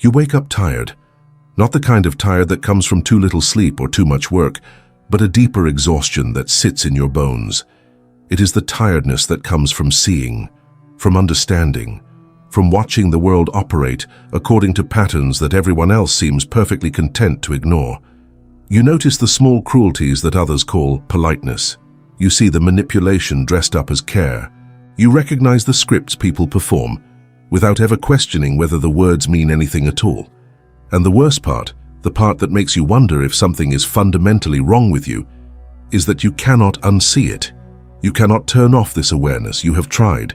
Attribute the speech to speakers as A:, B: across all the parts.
A: You wake up tired, not the kind of tired that comes from too little sleep or too much work, but a deeper exhaustion that sits in your bones. It is the tiredness that comes from seeing, from understanding, from watching the world operate according to patterns that everyone else seems perfectly content to ignore. You notice the small cruelties that others call politeness. You see the manipulation dressed up as care. You recognize the scripts people perform, without ever questioning whether the words mean anything at all. And the worst part, the part that makes you wonder if something is fundamentally wrong with you, is that you cannot unsee it. You cannot turn off this awareness. You have tried.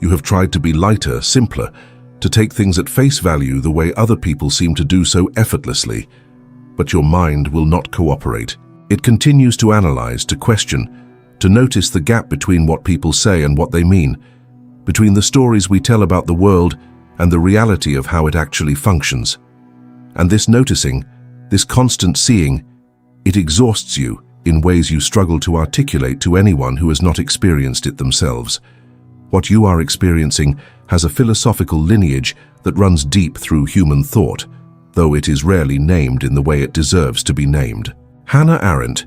A: You have tried to be lighter, simpler, to take things at face value the way other people seem to do so effortlessly. But your mind will not cooperate. It continues to analyze, to question, to notice the gap between what people say and what they mean, between the stories we tell about the world and the reality of how it actually functions. And this noticing, this constant seeing, it exhausts you in ways you struggle to articulate to anyone who has not experienced it themselves. What you are experiencing has a philosophical lineage that runs deep through human thought, though it is rarely named in the way it deserves to be named. Hannah Arendt,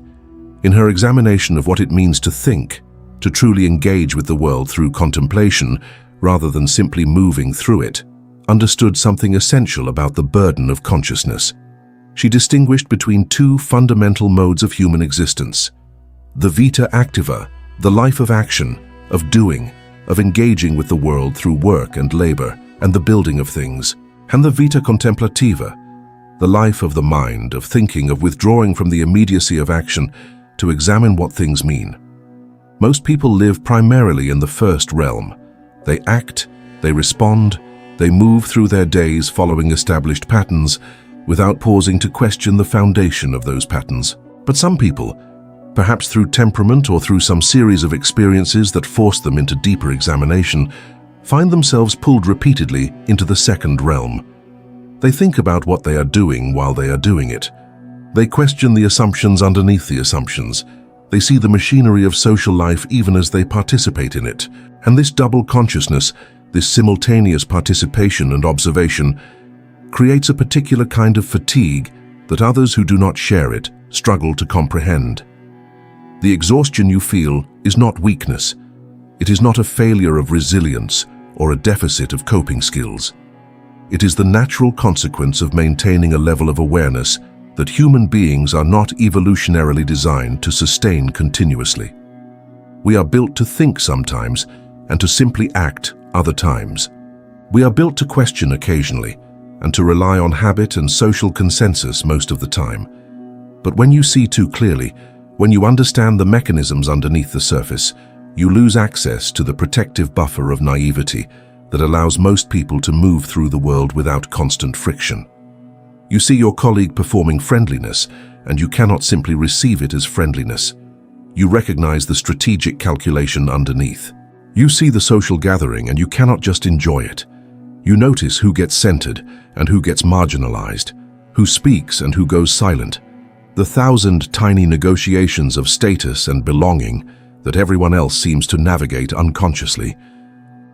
A: in her examination of what it means to think, to truly engage with the world through contemplation rather than simply moving through it, understood something essential about the burden of consciousness. She distinguished between two fundamental modes of human existence: the vita activa, the life of action, of doing, of engaging with the world through work and labor and the building of things, and the vita contemplativa, the life of the mind, of thinking, of withdrawing from the immediacy of action to examine what things mean. Most people live primarily in the first realm. They act, they respond, they move through their days following established patterns without pausing to question the foundation of those patterns. But some people, perhaps through temperament or through some series of experiences that force them into deeper examination, find themselves pulled repeatedly into the second realm. They think about what they are doing while they are doing it. They question the assumptions underneath the assumptions. They see the machinery of social life even as they participate in it. And this double consciousness, this simultaneous participation and observation, creates a particular kind of fatigue that others who do not share it struggle to comprehend. The exhaustion you feel is not weakness. It is not a failure of resilience or a deficit of coping skills. It is the natural consequence of maintaining a level of awareness that human beings are not evolutionarily designed to sustain continuously. We are built to think sometimes and to simply act other times. We are built to question occasionally and to rely on habit and social consensus most of the time. But when you see too clearly, when you understand the mechanisms underneath the surface, you lose access to the protective buffer of naivety that allows most people to move through the world without constant friction. You see your colleague performing friendliness, and you cannot simply receive it as friendliness. You recognize the strategic calculation underneath. You see the social gathering, and you cannot just enjoy it. You notice who gets centered and who gets marginalized, who speaks and who goes silent. The 1,000 tiny negotiations of status and belonging that everyone else seems to navigate unconsciously.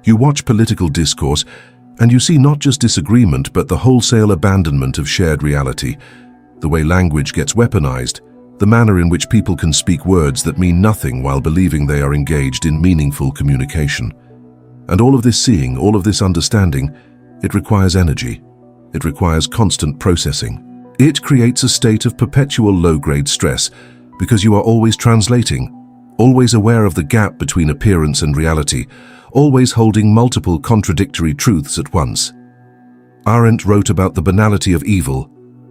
A: You watch political discourse, and you see not just disagreement but the wholesale abandonment of shared reality, the way language gets weaponized, the manner in which people can speak words that mean nothing while believing they are engaged in meaningful communication. And all of this seeing, all of this understanding, it requires energy. It requires constant processing. It creates a state of perpetual low-grade stress because you are always translating, always aware of the gap between appearance and reality, always holding multiple contradictory truths at once. Arendt wrote about the banality of evil,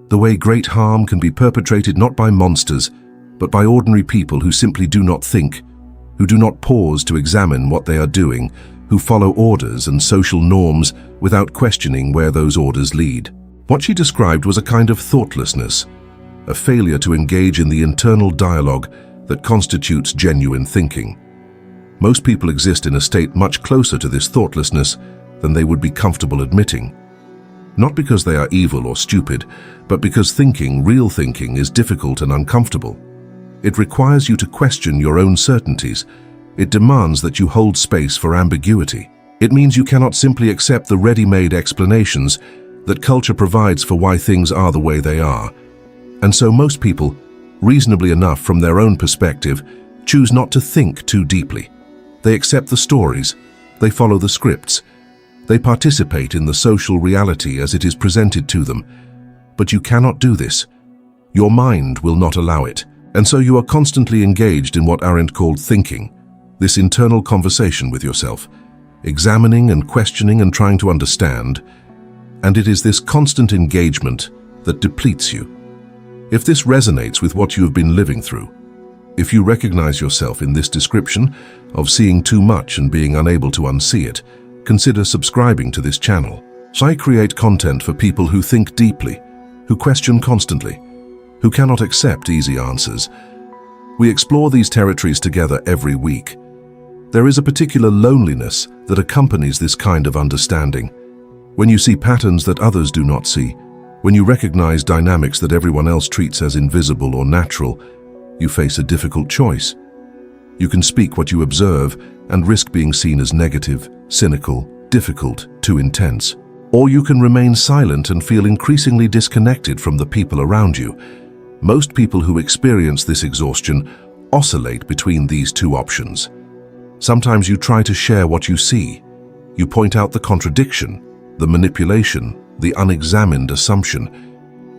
A: the way great harm can be perpetrated not by monsters, but by ordinary people who simply do not think, who do not pause to examine what they are doing, who follow orders and social norms without questioning where those orders lead. What she described was a kind of thoughtlessness, a failure to engage in the internal dialogue that constitutes genuine thinking. Most people exist in a state much closer to this thoughtlessness than they would be comfortable admitting. Not because they are evil or stupid, but because thinking, real thinking, is difficult and uncomfortable. It requires you to question your own certainties. It demands that you hold space for ambiguity. It means you cannot simply accept the ready-made explanations. that culture provides for why things are the way they are. And so most people, reasonably enough from their own perspective, choose not to think too deeply. They accept the stories, they follow the scripts, they participate in the social reality as it is presented to them. But you cannot do this. Your mind will not allow it. And so you are constantly engaged in what Arendt called thinking, this internal conversation with yourself, examining and questioning and trying to understand. And it is this constant engagement that depletes you. If this resonates with what you have been living through, if you recognize yourself in this description of seeing too much and being unable to unsee it, consider subscribing to this channel. I create content for people who think deeply, who question constantly, who cannot accept easy answers. We explore these territories together every week. There is a particular loneliness that accompanies this kind of understanding. When you see patterns that others do not see, when you recognize dynamics that everyone else treats as invisible or natural, you face a difficult choice. You can speak what you observe and risk being seen as negative, cynical, difficult, too intense. Or you can remain silent and feel increasingly disconnected from the people around you. Most people who experience this exhaustion oscillate between these two options. Sometimes you try to share what you see. You point out the contradiction, the manipulation, the unexamined assumption,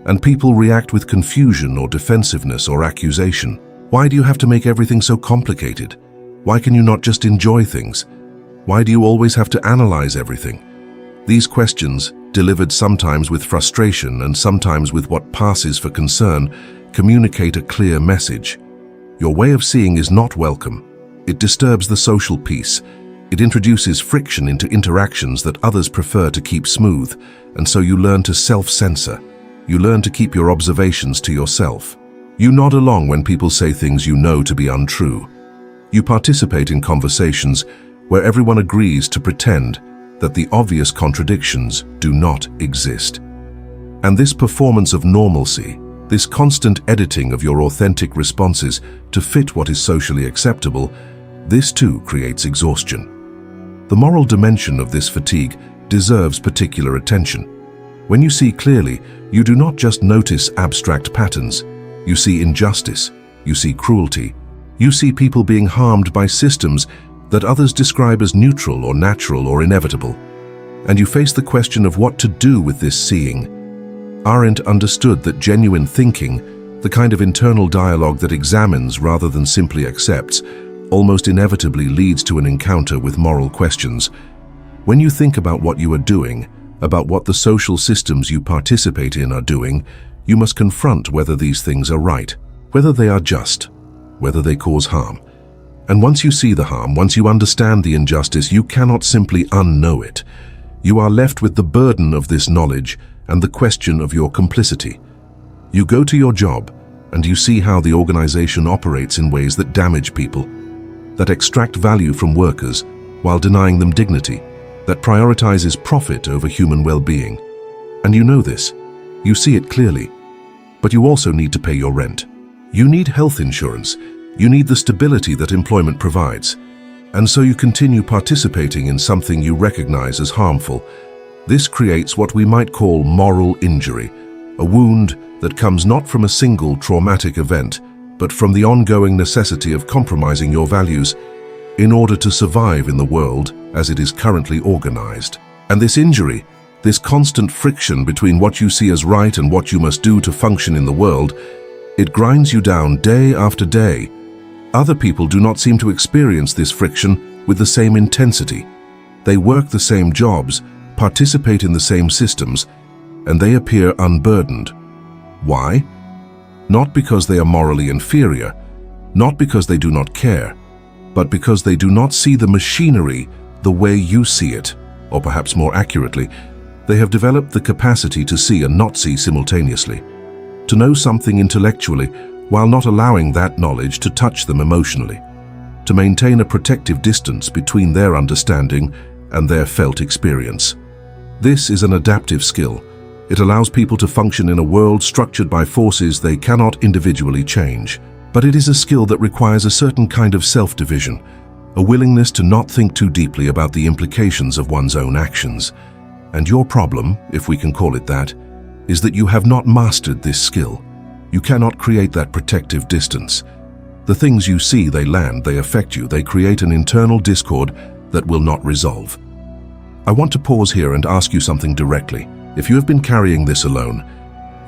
A: and people react with confusion or defensiveness or accusation. Why do you have to make everything so complicated? Why can you not just enjoy things? Why do you always have to analyze everything? These questions, delivered sometimes with frustration and sometimes with what passes for concern, communicate a clear message. Your way of seeing is not welcome. It disturbs the social peace. It introduces friction into interactions that others prefer to keep smooth, and so you learn to self-censor. You learn to keep your observations to yourself. You nod along when people say things you know to be untrue. You participate in conversations where everyone agrees to pretend that the obvious contradictions do not exist. And this performance of normalcy, this constant editing of your authentic responses to fit what is socially acceptable, this too creates exhaustion. The moral dimension of this fatigue deserves particular attention. When you see clearly, you do not just notice abstract patterns. You see injustice, you see cruelty, you see people being harmed by systems that others describe as neutral or natural or inevitable. And you face the question of what to do with this seeing. Arendt understood that genuine thinking, the kind of internal dialogue that examines rather than simply accepts, almost inevitably leads to an encounter with moral questions. When you think about what you are doing, about what the social systems you participate in are doing, you must confront whether these things are right, whether they are just, whether they cause harm. And once you see the harm, once you understand the injustice, you cannot simply unknow it. You are left with the burden of this knowledge and the question of your complicity. You go to your job and you see how the organization operates in ways that damage people, that extract value from workers while denying them dignity, that prioritizes profit over human well-being. And you know this. You see it clearly. But you also need to pay your rent. You need health insurance. You need the stability that employment provides. And so you continue participating in something you recognize as harmful. This creates what we might call moral injury, a wound that comes not from a single traumatic event, but from the ongoing necessity of compromising your values in order to survive in the world as it is currently organized. And this injury, this constant friction between what you see as right and what you must do to function in the world, it grinds you down day after day. Other people do not seem to experience this friction with the same intensity. They work the same jobs, participate in the same systems, and they appear unburdened. Why? Not because they are morally inferior, not because they do not care, but because they do not see the machinery the way you see it, or perhaps more accurately, they have developed the capacity to see and not see simultaneously, to know something intellectually while not allowing that knowledge to touch them emotionally, to maintain a protective distance between their understanding and their felt experience. This is an adaptive skill. It allows people to function in a world structured by forces they cannot individually change. But it is a skill that requires a certain kind of self-division, a willingness to not think too deeply about the implications of one's own actions. And your problem, if we can call it that, is that you have not mastered this skill. You cannot create that protective distance. The things you see, they land, they affect you, they create an internal discord that will not resolve. I want to pause here and ask you something directly. If you have been carrying this alone,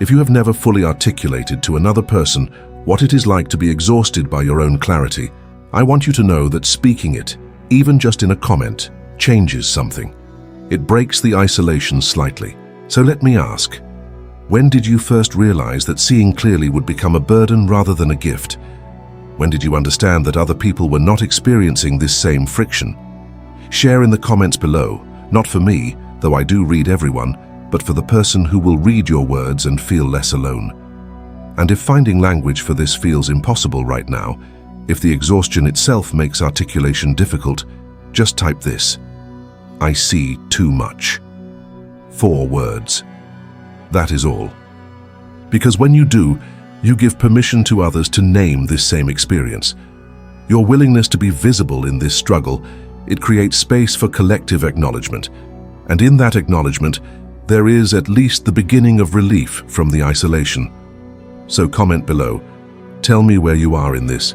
A: if you have never fully articulated to another person what it is like to be exhausted by your own clarity, I want you to know that speaking it, even just in a comment, changes something. It breaks the isolation slightly. So let me ask, when did you first realize that seeing clearly would become a burden rather than a gift? When did you understand that other people were not experiencing this same friction? Share in the comments below, not for me, though I do read everyone, but for the person who will read your words and feel less alone. And if finding language for this feels impossible right now, if the exhaustion itself makes articulation difficult, just type this: I see too much. 4 words. That is all. Because when you do, you give permission to others to name this same experience. Your willingness to be visible in this struggle, it creates space for collective acknowledgement. And in that acknowledgement, there is at least the beginning of relief from the isolation. So comment below. Tell me where you are in this.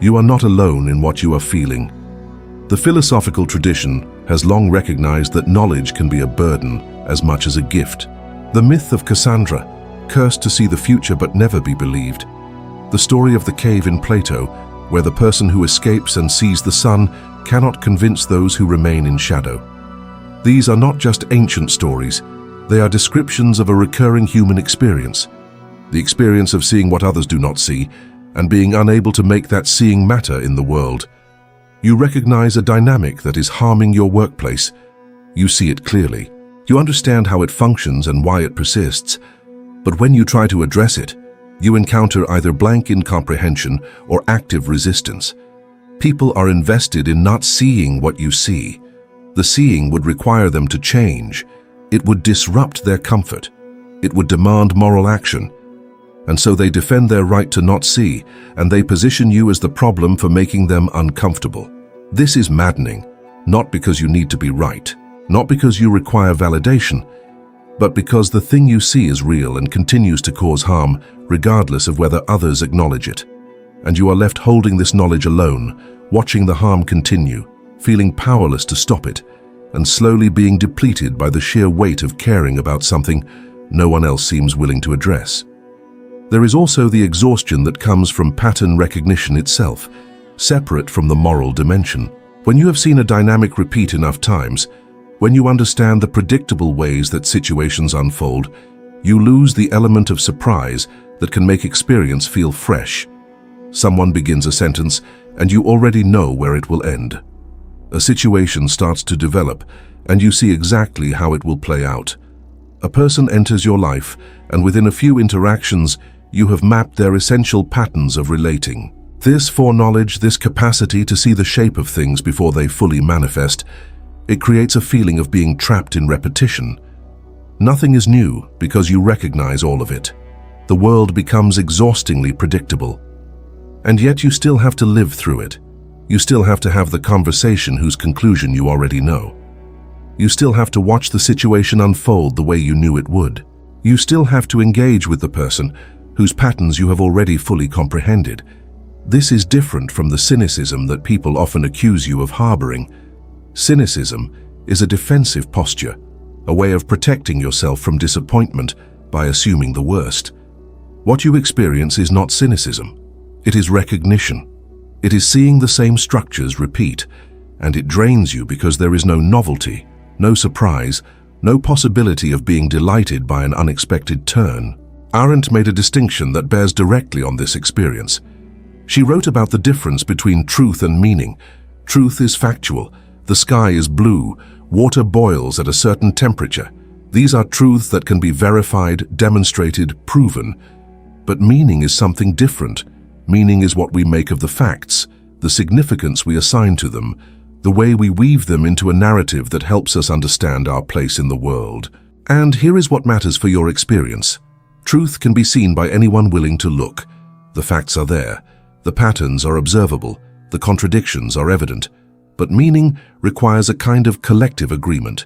A: You are not alone in what you are feeling. The philosophical tradition has long recognized that knowledge can be a burden as much as a gift. The myth of Cassandra, cursed to see the future but never be believed. The story of the cave in Plato, where the person who escapes and sees the sun cannot convince those who remain in shadow. These are not just ancient stories, they are descriptions of a recurring human experience. The experience of seeing what others do not see, and being unable to make that seeing matter in the world. You recognize a dynamic that is harming your workplace. You see it clearly. You understand how it functions and why it persists. But when you try to address it, you encounter either blank incomprehension or active resistance. People are invested in not seeing what you see. The seeing would require them to change. It would disrupt their comfort. It would demand moral action. And so they defend their right to not see, and they position you as the problem for making them uncomfortable. This is maddening, not because you need to be right, not because you require validation, but because the thing you see is real and continues to cause harm, regardless of whether others acknowledge it. And you are left holding this knowledge alone, watching the harm continue, feeling powerless to stop it, and slowly being depleted by the sheer weight of caring about something no one else seems willing to address. There is also the exhaustion that comes from pattern recognition itself, separate from the moral dimension. When you have seen a dynamic repeat enough times, when you understand the predictable ways that situations unfold, you lose the element of surprise that can make experience feel fresh. Someone begins a sentence, and you already know where it will end. A situation starts to develop, and you see exactly how it will play out. A person enters your life, and within a few interactions, you have mapped their essential patterns of relating. This foreknowledge, this capacity to see the shape of things before they fully manifest, it creates a feeling of being trapped in repetition. Nothing is new because you recognize all of it. The world becomes exhaustingly predictable. And yet you still have to live through it. You still have to have the conversation whose conclusion you already know. You still have to watch the situation unfold the way you knew it would. You still have to engage with the person whose patterns you have already fully comprehended. This is different from the cynicism that people often accuse you of harboring. Cynicism is a defensive posture, a way of protecting yourself from disappointment by assuming the worst. What you experience is not cynicism. It is recognition. It is seeing the same structures repeat, and it drains you because there is no novelty, no surprise, no possibility of being delighted by an unexpected turn. Arendt made a distinction that bears directly on this experience. She wrote about the difference between truth and meaning. Truth is factual. The sky is blue. Water boils at a certain temperature. These are truths that can be verified, demonstrated, proven. But meaning is something different. Meaning is what we make of the facts, the significance we assign to them, the way we weave them into a narrative that helps us understand our place in the world. And here is what matters for your experience. Truth can be seen by anyone willing to look. The facts are there. The patterns are observable. The contradictions are evident. But meaning requires a kind of collective agreement.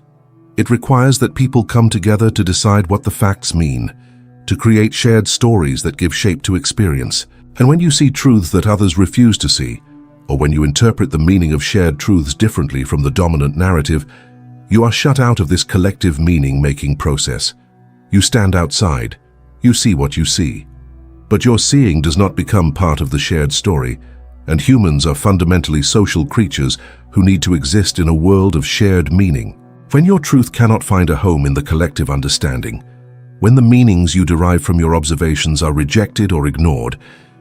A: It requires that people come together to decide what the facts mean, to create shared stories that give shape to experience. And when you see truths that others refuse to see, or when you interpret the meaning of shared truths differently from the dominant narrative, you are shut out of this collective meaning-making process. You stand outside. You see what you see. But your seeing does not become part of the shared story, and humans are fundamentally social creatures who need to exist in a world of shared meaning. When your truth cannot find a home in the collective understanding, when the meanings you derive from your observations are rejected or ignored,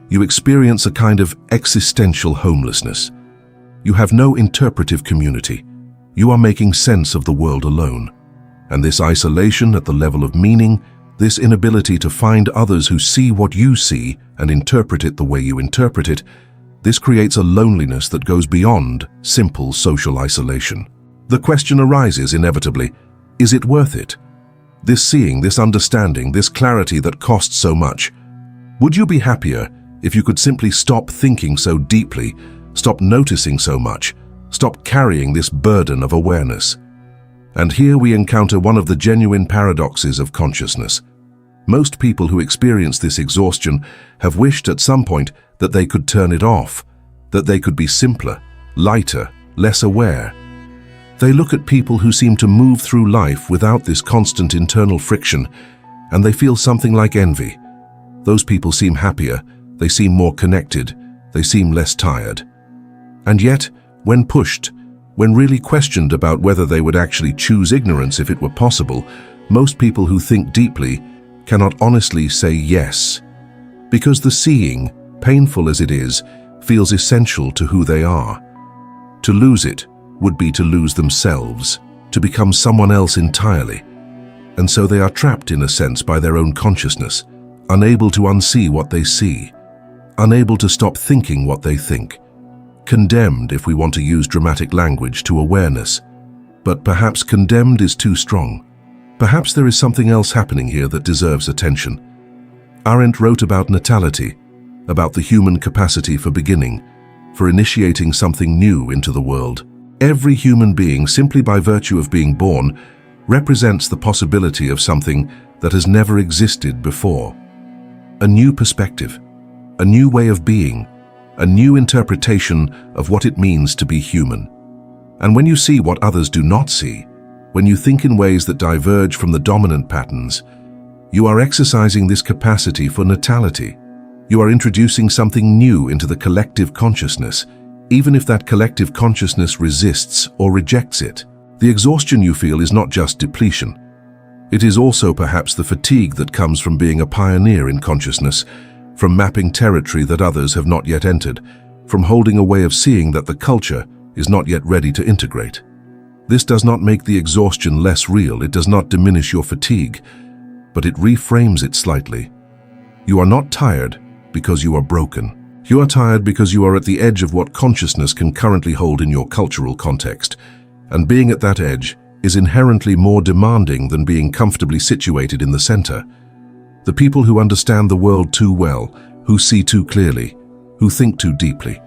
A: you experience a kind of existential homelessness. You have no interpretive community. You are making sense of the world alone. And this isolation at the level of meaning, this inability to find others who see what you see and interpret it the way you interpret it, this creates a loneliness that goes beyond simple social isolation. The question arises inevitably, is it worth it? This seeing, this understanding, this clarity that costs so much. Would you be happier if you could simply stop thinking so deeply, stop noticing so much, stop carrying this burden of awareness? And here we encounter one of the genuine paradoxes of consciousness. Most people who experience this exhaustion have wished at some point that they could turn it off, that they could be simpler, lighter, less aware. They look at people who seem to move through life without this constant internal friction, and they feel something like envy. Those people seem happier, they seem more connected, they seem less tired. And yet, when pushed, when really questioned about whether they would actually choose ignorance if it were possible, most people who think deeply cannot honestly say yes. Because the seeing, painful as it is, feels essential to who they are. To lose it would be to lose themselves, to become someone else entirely. And so they are trapped in a sense by their own consciousness, unable to unsee what they see, unable to stop thinking what they think, condemned, if we want to use dramatic language, to awareness. But perhaps condemned is too strong. Perhaps there is something else happening here that deserves attention. Arendt wrote about natality, about the human capacity for beginning, for initiating something new into the world. Every human being, simply by virtue of being born, represents the possibility of something that has never existed before. A new perspective, a new way of being, a new interpretation of what it means to be human. And when you see what others do not see, when you think in ways that diverge from the dominant patterns, you are exercising this capacity for natality. You are introducing something new into the collective consciousness, even if that collective consciousness resists or rejects it. The exhaustion you feel is not just depletion. It is also perhaps the fatigue that comes from being a pioneer in consciousness, from mapping territory that others have not yet entered, from holding a way of seeing that the culture is not yet ready to integrate. This does not make the exhaustion less real, it does not diminish your fatigue, but it reframes it slightly. You are not tired because you are broken. You are tired because you are at the edge of what consciousness can currently hold in your cultural context, and being at that edge is inherently more demanding than being comfortably situated in the center. The people who understand the world too well, who see too clearly, who think too deeply.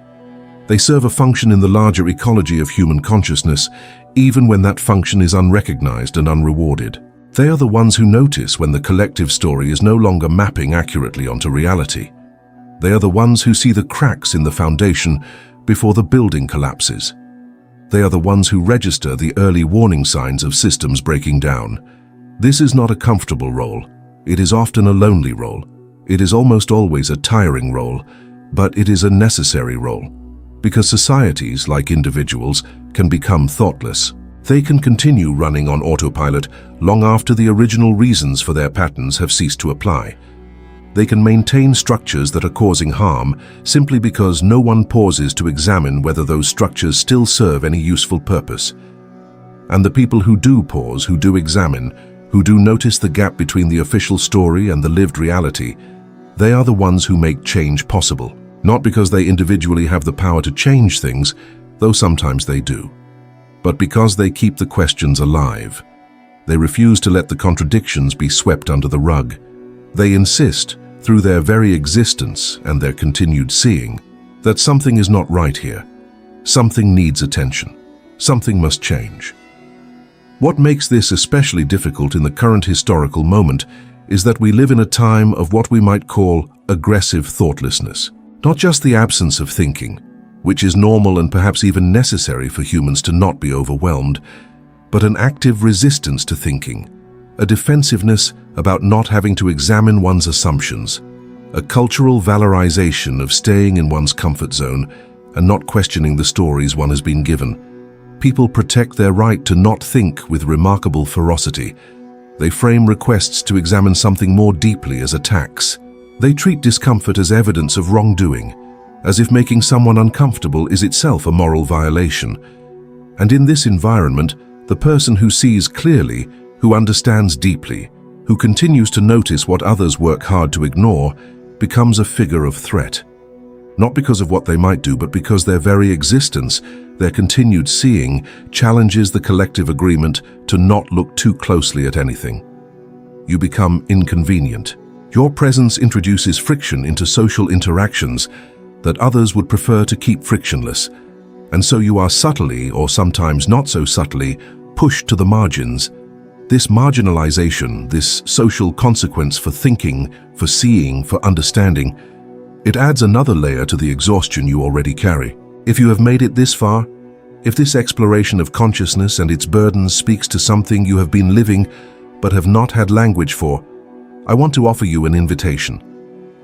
A: They serve a function in the larger ecology of human consciousness, even when that function is unrecognized and unrewarded. They are the ones who notice when the collective story is no longer mapping accurately onto reality. They are the ones who see the cracks in the foundation before the building collapses. They are the ones who register the early warning signs of systems breaking down. This is not a comfortable role. It is often a lonely role. It is almost always a tiring role, but it is a necessary role. Because societies, like individuals, can become thoughtless. They can continue running on autopilot long after the original reasons for their patterns have ceased to apply. They can maintain structures that are causing harm simply because no one pauses to examine whether those structures still serve any useful purpose. And the people who do pause, who do examine, who do notice the gap between the official story and the lived reality, they are the ones who make change possible. Not because they individually have the power to change things, though sometimes they do, but because they keep the questions alive. They refuse to let the contradictions be swept under the rug. They insist, through their very existence and their continued seeing, that something is not right here. Something needs attention. Something must change. What makes this especially difficult in the current historical moment is that we live in a time of what we might call aggressive thoughtlessness. Not just the absence of thinking, which is normal and perhaps even necessary for humans to not be overwhelmed, but an active resistance to thinking, a defensiveness about not having to examine one's assumptions, a cultural valorization of staying in one's comfort zone and not questioning the stories one has been given. People protect their right to not think with remarkable ferocity. They frame requests to examine something more deeply as attacks. They treat discomfort as evidence of wrongdoing, as if making someone uncomfortable is itself a moral violation. And in this environment, the person who sees clearly, who understands deeply, who continues to notice what others work hard to ignore, becomes a figure of threat. Not because of what they might do, but because their very existence, their continued seeing, challenges the collective agreement to not look too closely at anything. You become inconvenient. Your presence introduces friction into social interactions that others would prefer to keep frictionless, and so you are subtly, or sometimes not so subtly, pushed to the margins. This marginalization, this social consequence for thinking, for seeing, for understanding, it adds another layer to the exhaustion you already carry. If you have made it this far, if this exploration of consciousness and its burdens speaks to something you have been living but have not had language for, I want to offer you an invitation.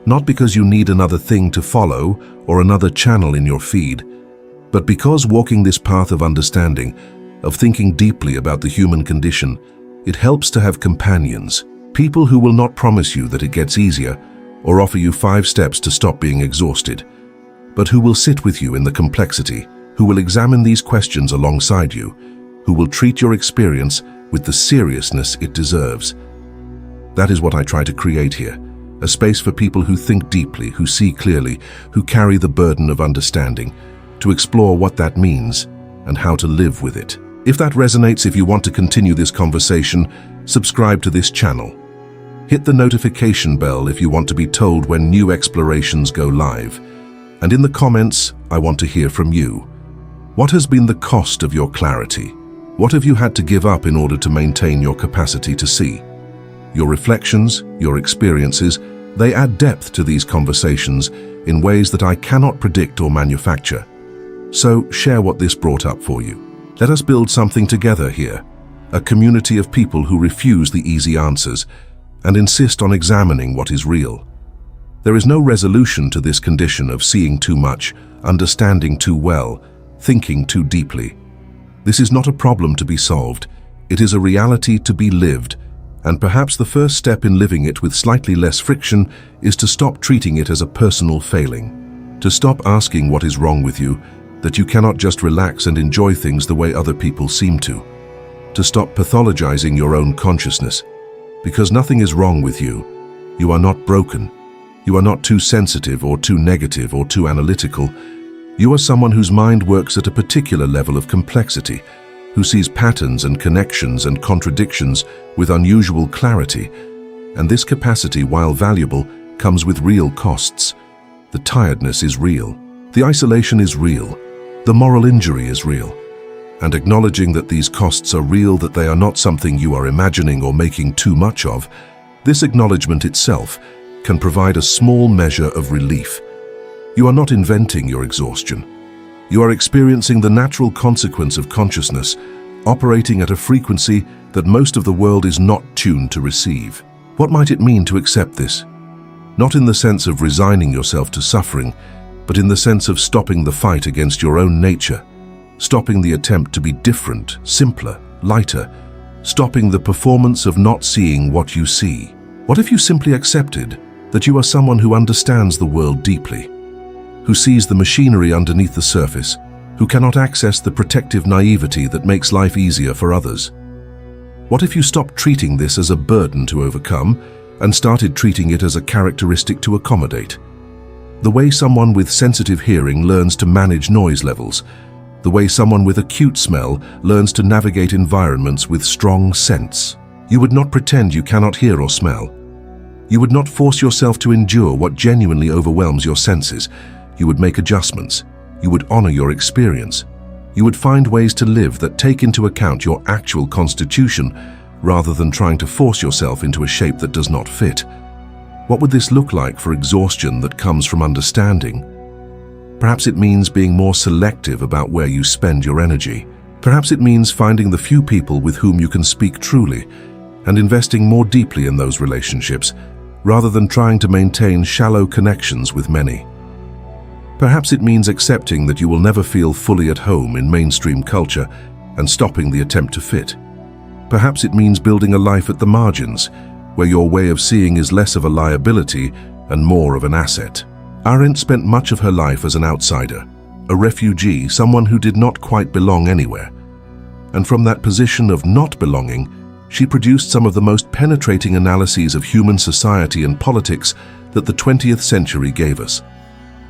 A: Not because you need another thing to follow or another channel in your feed, but because walking this path of understanding, of thinking deeply about the human condition, it helps to have companions, people who will not promise you that it gets easier or offer you 5 steps to stop being exhausted, but who will sit with you in the complexity, who will examine these questions alongside you, who will treat your experience with the seriousness it deserves. That is what I try to create here, a space for people who think deeply, who see clearly, who carry the burden of understanding, to explore what that means and how to live with it. If that resonates, if you want to continue this conversation, subscribe to this channel. Hit the notification bell if you want to be told when new explorations go live. And in the comments, I want to hear from you. What has been the cost of your clarity? What have you had to give up in order to maintain your capacity to see? Your reflections, your experiences, they add depth to these conversations in ways that I cannot predict or manufacture. So share what this brought up for you. Let us build something together here, a community of people who refuse the easy answers and insist on examining what is real. There is no resolution to this condition of seeing too much, understanding too well, thinking too deeply. This is not a problem to be solved. It is a reality to be lived, and perhaps the first step in living it with slightly less friction is to stop treating it as a personal failing, to stop asking what is wrong with you, that you cannot just relax and enjoy things the way other people seem to stop pathologizing your own consciousness. Because nothing is wrong with you. You are not broken. You are not too sensitive or too negative or too analytical. You are someone whose mind works at a particular level of complexity, who sees patterns and connections and contradictions with unusual clarity. And this capacity, while valuable, comes with real costs. The tiredness is real. The isolation is real. The moral injury is real. And acknowledging that these costs are real, that they are not something you are imagining or making too much of, this acknowledgement itself can provide a small measure of relief. You are not inventing your exhaustion. You are experiencing the natural consequence of consciousness, operating at a frequency that most of the world is not tuned to receive. What might it mean to accept this? Not in the sense of resigning yourself to suffering, but in the sense of stopping the fight against your own nature, stopping the attempt to be different, simpler, lighter, stopping the performance of not seeing what you see. What if you simply accepted that you are someone who understands the world deeply, who sees the machinery underneath the surface, who cannot access the protective naivety that makes life easier for others? What if you stopped treating this as a burden to overcome and started treating it as a characteristic to accommodate? The way someone with sensitive hearing learns to manage noise levels, the way someone with acute smell learns to navigate environments with strong sense. You would not pretend you cannot hear or smell. You would not force yourself to endure what genuinely overwhelms your senses. You would make adjustments. You would honor your experience. You would find ways to live that take into account your actual constitution rather than trying to force yourself into a shape that does not fit. What would this look like for exhaustion that comes from understanding? Perhaps it means being more selective about where you spend your energy. Perhaps it means finding the few people with whom you can speak truly and investing more deeply in those relationships rather than trying to maintain shallow connections with many. Perhaps it means accepting that you will never feel fully at home in mainstream culture and stopping the attempt to fit. Perhaps it means building a life at the margins, where your way of seeing is less of a liability and more of an asset. Arendt spent much of her life as an outsider, a refugee, someone who did not quite belong anywhere. And from that position of not belonging, she produced some of the most penetrating analyses of human society and politics that the 20th century gave us.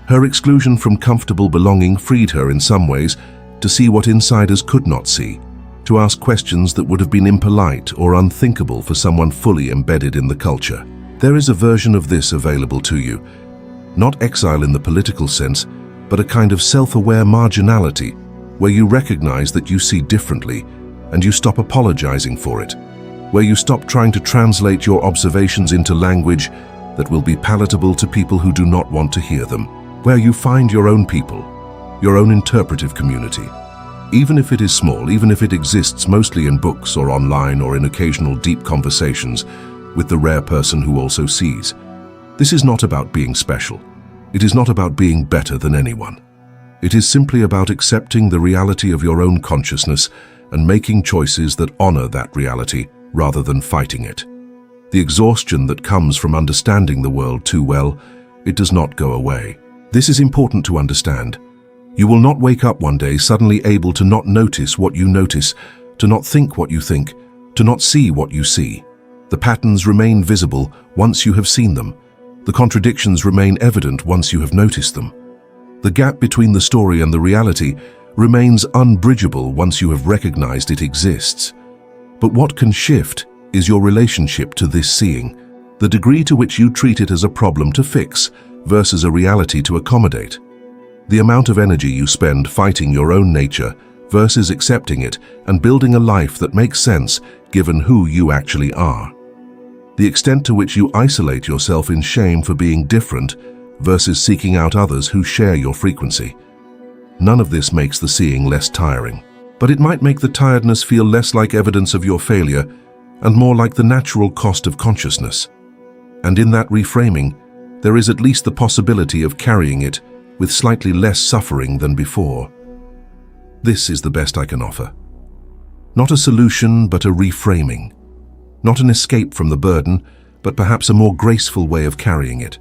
A: Her exclusion from comfortable belonging freed her in some ways to see what insiders could not see, to ask questions that would have been impolite or unthinkable for someone fully embedded in the culture. There is a version of this available to you, not exile in the political sense, but a kind of self-aware marginality where you recognize that you see differently and you stop apologizing for it, where you stop trying to translate your observations into language that will be palatable to people who do not want to hear them, where you find your own people, your own interpretive community. Even if it is small, even if it exists mostly in books or online or in occasional deep conversations with the rare person who also sees. This is not about being special. It is not about being better than anyone. It is simply about accepting the reality of your own consciousness and making choices that honor that reality rather than fighting it. The exhaustion that comes from understanding the world too well, it does not go away. This is important to understand. You will not wake up one day suddenly able to not notice what you notice, to not think what you think, to not see what you see. The patterns remain visible once you have seen them. The contradictions remain evident once you have noticed them. The gap between the story and the reality remains unbridgeable once you have recognized it exists. But what can shift is your relationship to this seeing, the degree to which you treat it as a problem to fix versus a reality to accommodate. The amount of energy you spend fighting your own nature versus accepting it and building a life that makes sense given who you actually are. The extent to which you isolate yourself in shame for being different versus seeking out others who share your frequency. None of this makes the seeing less tiring, but it might make the tiredness feel less like evidence of your failure and more like the natural cost of consciousness. And in that reframing, there is at least the possibility of carrying it with slightly less suffering than before. This is the best I can offer. Not a solution, but a reframing. Not an escape from the burden, but perhaps a more graceful way of carrying it.